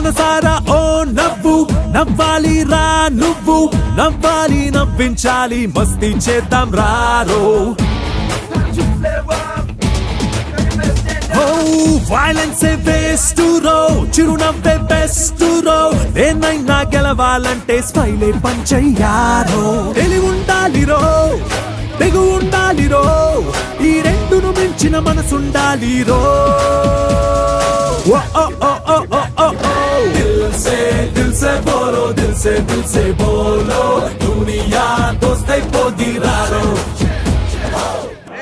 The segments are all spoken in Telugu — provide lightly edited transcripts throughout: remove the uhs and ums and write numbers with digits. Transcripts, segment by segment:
మనసారా ఓ నవ్వు నవ్వాలి రా నువ్వు నవ్వాలి నవ్వించాలి మస్తీ చేద్దాం రారో వైలెన్స్ వేస్ట్ రో చిరునవ్వే బెస్ట్ రో దేన్నైనా గెలవాలంటే స్మైలే పంచయ్యారో తెలివి ఉండాలి రో తెగు ఉండాలి రో ఈ రెండును మించిన మనసుండాలి రో दिल से बोलो दिल से बोलो दुनिया दोस्त पोदी रारो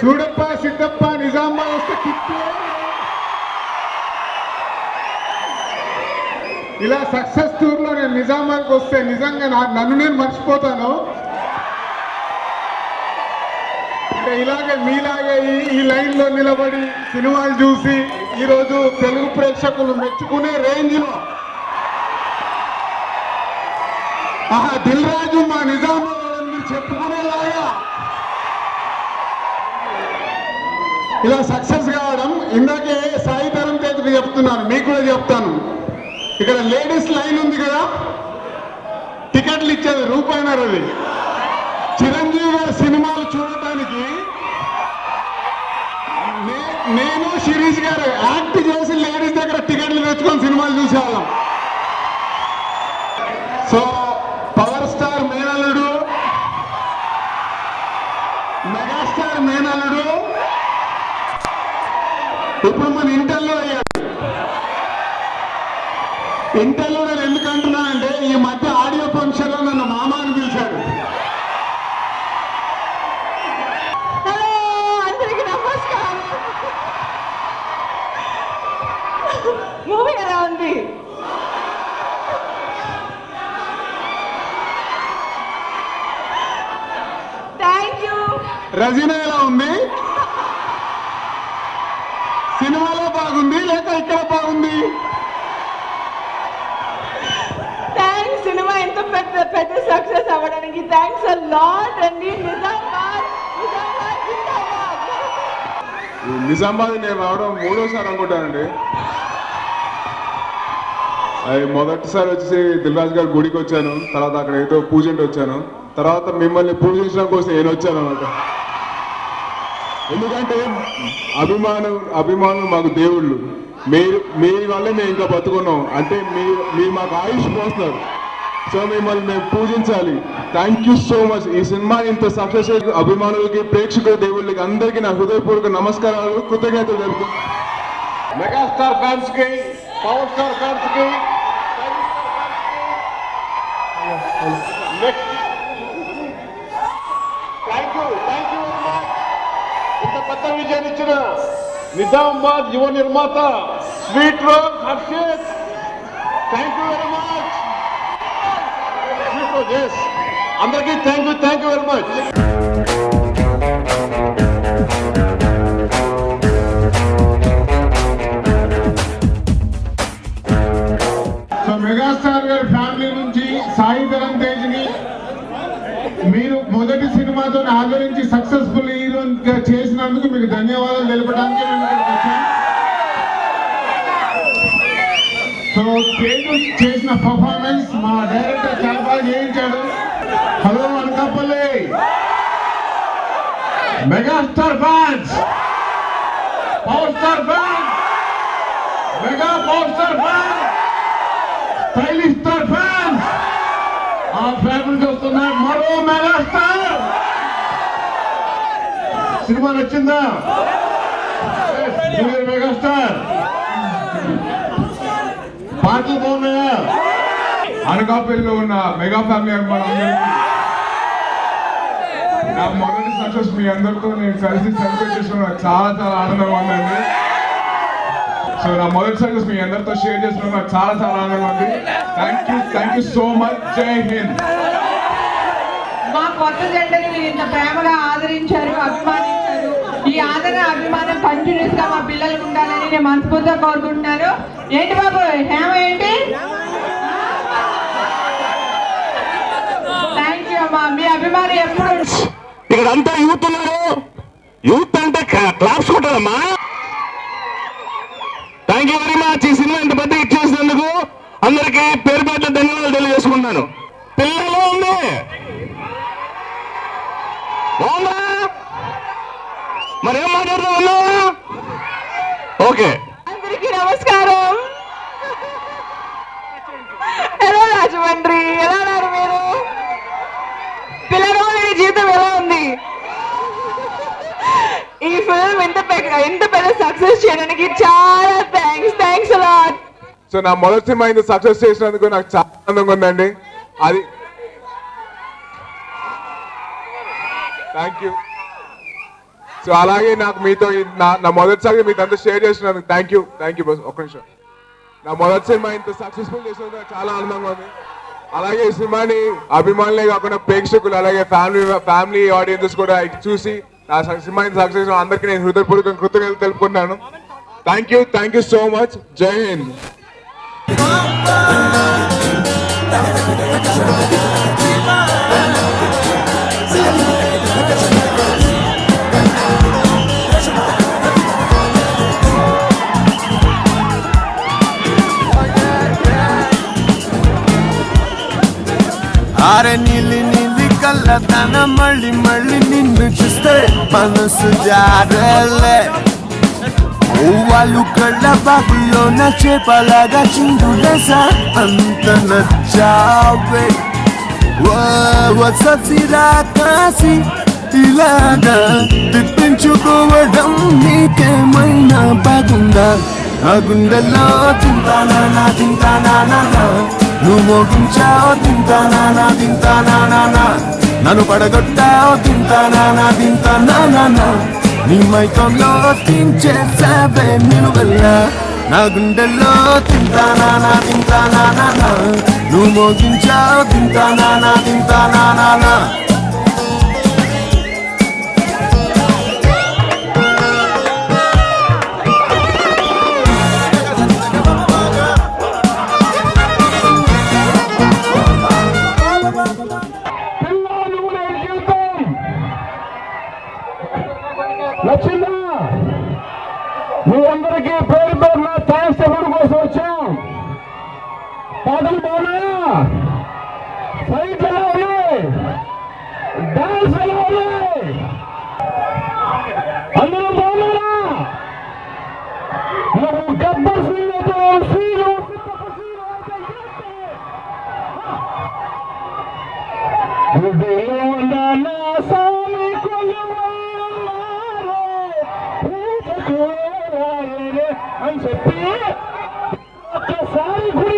చూడప్ప సిద్ధప్ప నిజామాబాద్ వస్తే కిక్కు ఇలా సక్సెస్ టూర్ లో నేను నిజామాబాద్కి వస్తే నిజంగా నన్ను నేను మర్చిపోతాను. అంటే ఇలాగే మీలాగే ఈ లైన్ లో నిలబడి సినిమాలు చూసి ఈరోజు తెలుగు ప్రేక్షకులు మెచ్చుకునే రేంజ్ లో దిల్ రాజు మా నిజామాబాద్ మీరు చెప్పుకునేలాగా ఇలా సక్సెస్ కావడం. ఇందాకే సాయి తరం తేజకి చెప్తున్నాను, మీకు కూడా చెప్తాను. ఇక్కడ లేడీస్ లైన్ ఉంది కదా, టికెట్లు ఇచ్చేది రూపాయిన్నర. అది చిరంజీవి గారి సినిమాలు చూడటానికి నేను శిరీష్ గారు యాక్ట్ చేసి లేడీస్ దగ్గర టికెట్లు తెచ్చుకొని సినిమాలు చూసేవాళ్ళం. సో పవర్ స్టార్ మేనల్లుడు, మెగాస్టార్ మేనల్లుడు ఇప్పుడు మన ఇంటర్లో అయ్యాడు. ఇంటర్లో నేను ఎందుకు అంటున్నానంటే ఈ మధ్య ఆడియో ఫంక్షన్ లో నన్ను మామ అని పిలిచాడు. అందరికి నమస్కారం. మూవీ ఎలా ఉంది? Thank you. రజీనా ఎలా ఉంది? సినిమాలో బాగుంది లేక ఇక్కడ బాగుంది? థ్యాంక్స్. సినిమా ఎంత పెద్ద సక్సెస్ అవ్వడానికి థ్యాంక్స్ అ లాట్ అండి. నిజామాబాద్ నేను రావడం మూడోసారి అనుకుంటానండి. అది మొదటిసారి వచ్చేసి దిల్ రాజు గారి గుడికి వచ్చాను, తర్వాత అక్కడ ఏదో పూజంటే వచ్చాను, తర్వాత మిమ్మల్ని పూజించడం కోసం నేను వచ్చాను అన్నమాట. ఎందుకంటే అభిమానులు మాకు దేవుళ్ళు. మీ వల్లే మేము ఇంకా బతుకున్నాం. అంటే మీరు మాకు ఆయుష్ పోస్తున్నారు. సో మిమ్మల్ని మేము పూజించాలి. Thank you so much. ఈ సినిమా ఇంత సక్సెస్ అభిమానులకి, ప్రేక్షకుల దేవుళ్ళకి అందరికీ నా హృదయపూర్వక నమస్కారాలు, కృతజ్ఞతలు తెలుపుతున్నాను. మెగాస్టార్ ఫ్యాన్స్ కి, పవర్ స్టార్ ఫ్యాన్స్ కి థ్యాంక్ యూ వెరీ మచ్. ఇంత పెద్ద విజయాన్ని ఇచ్చిన నిజామాబాద్ యువ నిర్మాత sweet rose Harshit, thank you very much. అందరికీ thank you very much. So megastar గారి ఫ్యామిలీ నుంచి సాయి ధరమ్ తేజ్ని మీరు మొదటి సినిమాతో ఆదరించి సక్సెస్ఫుల్ హీరో చేసినందుకు మీకు ధన్యవాదాలు తెలపడానికి మేము ఇక్కడికి వచ్చాం. సో తేజు చేసిన పర్ఫార్మెన్స్ మా డైరెక్టర్ చాలా బాగా చేయించాడు. Hello Anakapalli megastar fans, power star fans, mega power star fans, stylish star fans, ఆ ఫ్యామిలీకి వస్తున్నారు మరో మెగాస్టార్. సినిమా నచ్చిందా? మెగాస్టార్ పాటలు బాగున్నాయా? అనకాపల్లిలో ఉన్న మెగా ఫ్యామిలీ అభిమానులందరికీ నా మొదటి సక్సెస్ మీ అందరితో నేను కలిసి సెలబ్రేట్ చేసుకున్న చాలా ఆనందంగా ఉందండి. సో నా మొదటి సక్సెస్ మీ అందరితో షేర్ చేసుకున్న నాకు చాలా ఆనందంగా ఉంది. Thank you so much. జై హింద్. మా కొత్త జెండని మీరు ఇంత ప్రేమగా ఆదరించారు, అభిమానించారు. ఈ ఆదరణ అభిమానం కంటిన్యూస్ గా మా పిల్లలకు ఉండాలని నేను మనస్ఫూర్తిగా కోరుకుంటున్నాను. ఏంటి బాబు హేమ ఏంటి? థ్యాంక్ యూ అమ్మా. మీ అభిమానం ఎప్పుడు ఇక్కడ అంతా యూత్ ఉన్నారు. యూత్ అంటే క్లాప్స్ కొట్టాలమ్మా. Thank you very much. ఈ సినిమా ఇంత పెద్ద హిట్ చేసినందుకు అందరికీ పేరు పేరు ధన్యవాదాలు తెలియజేసుకుంటున్నాను. పిల్లలు ఉంది బాగుందా? మరేం మాట్లాడుతున్నా? ఓకే, అందరికీ నమస్కారం. ఎలా రాజమండ్రి, ఎలా ఉన్నారు మీరు? పిల్లలు మీ జీవితం ఎలా ఉంది? ఈ ఫిల్మ్ ఇంత పెద్ద సక్సెస్ చేయడానికి చాలా థ్యాంక్స్ అలాట్. సో నా మొదటి సినిమా ఇంత సక్సెస్ చేసినందుకు నాకు చాలా ఆనందంగా ఉందండి. అది థ్యాంక్ యూ. సో అలాగే నాకు మీతో నా మొదటిసారి మీతో అంతా షేర్ చేసినందుకు థ్యాంక్ యూ బస్. ఒక్క నిమిషం. నా మొదటి సినిమా ఇంత సక్సెస్ఫుల్ చేసినందుకు నాకు చాలా ఆనందంగా ఉంది. అలాగే ఈ సినిమాని అభిమానులే కాకుండా ప్రేక్షకులు అలాగే ఫ్యామిలీ ఆడియన్సెస్ కూడా చూసి నా సినిమా ఇంత సక్సెస్ అందరికీ నేను హృదయపూర్వక కృతజ్ఞతలు తెలుపుకుంటున్నాను. Thank you so much. జై హింద్. అరే నీలి కళ్ళతన మళ్ళీ నిన్ను చూస్తే మనసు జారలే. వాళ్ళు కళ్ళ బాబులో నా చేపలాగా చిందులేసా అంత నచ్చావే. వసతిరా కాసి ఇలాగా తిప్పించుకోవడం నీకేమైనా బాగుందా? నా గుండెల్లో తింటానా నువ్వు మోగించావు తింటానా నన్ను పడగొట్టావు తింటానా నీ మైకంలో తించేసావే నిలువెల్లా. నా గుండెల్లో తింటానా నువ్వు మోగించావు తింటానా. నచ్చిందా? మీ అందరికీ పేరు పేరున థ్యాంక్స్ చెప్పడం కోసం వచ్చాం. పాటలు బాగున్నాయా? ఫైట్ ఎలా ఉన్నాయి? డాన్స్ ఎలా ఉన్నాయి? అందరూ బాగున్నారా? నువ్వు గబ్బర్ సింగ్ అయితే అని చెప్పి ఒక్కసారి గుడి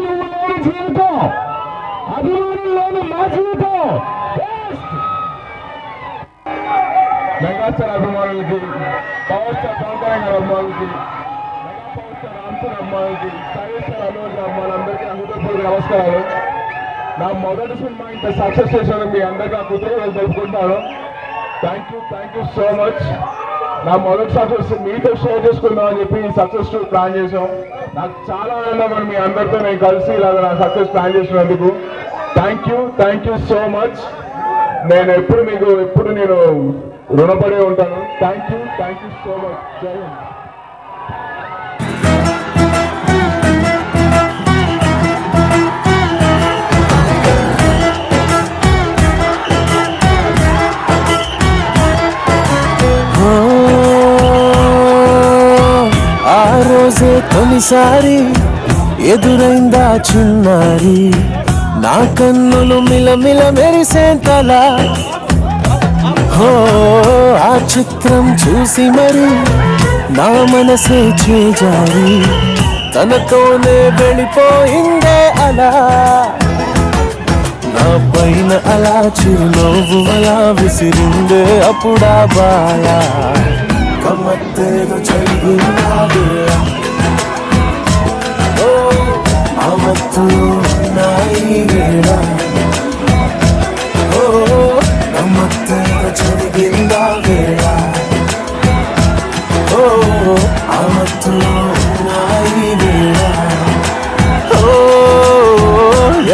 నువ్వు లేని జీవితం, అభిమానులు లేని మా జీవితం. మెగాస్టార్ అభిమానులకి, పవర్ స్టార్ పవన్ కళ్యాణ్ గారి అభిమానులకి, mega power star Ram Charan అభిమానులకి, సైలేశ్వర్ అల్లు అర్జున్ అభిమానులందరికీ హృదయపూర్వక నమస్కారాలు. నా మొదటి సినిమా ఇంత సక్సెస్ చేసినందుకు మీ అందరికీ ఆ కృతజ్ఞతలు తెలుపుకుంటాను. Thank you so much. నా మొదటి సక్సెస్ మీతో షేర్ చేసుకుందాం అని చెప్పి సక్సెస్ ప్లాన్ చేసాం. నాకు చాలా ఆనందం మీ అందరితో నేను కలిసి ఇలాగ నా సక్సెస్ ప్లాన్ చేసినందుకు. Thank you so much. నేను ఎప్పుడు నేను రుణపడి ఉంటాను. Thank you so much. జై హింద్. తొలిసారి ఎదురైందా చిన్నారి, నా కన్నులు మిలమిల మెరిసేంతలా. ఆ చిత్రం చూసి మరి నా మనసే చేజారి, తనతోనే వెళ్ళిపోయిందే అలా. నా పైన అలా చిరునవ్వు అలా విసిరిందే అప్పుడా బాలా. కమ్మత్తేదో జరిగింది ఆమత్తులో నాయి వేళ. నమ్మత్తేదో జరిగిందా వేళ. ఆమత్తులో నాయి వేళ.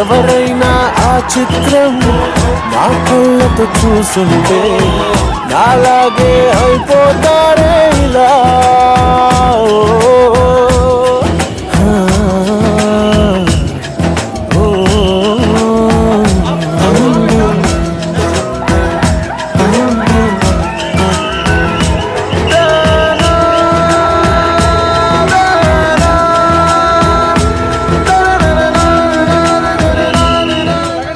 ఎవరైనా ఆ చిత్రం నా కళ్ళతో చూసుంటే నాలాగే అయిపోతారే ఇలా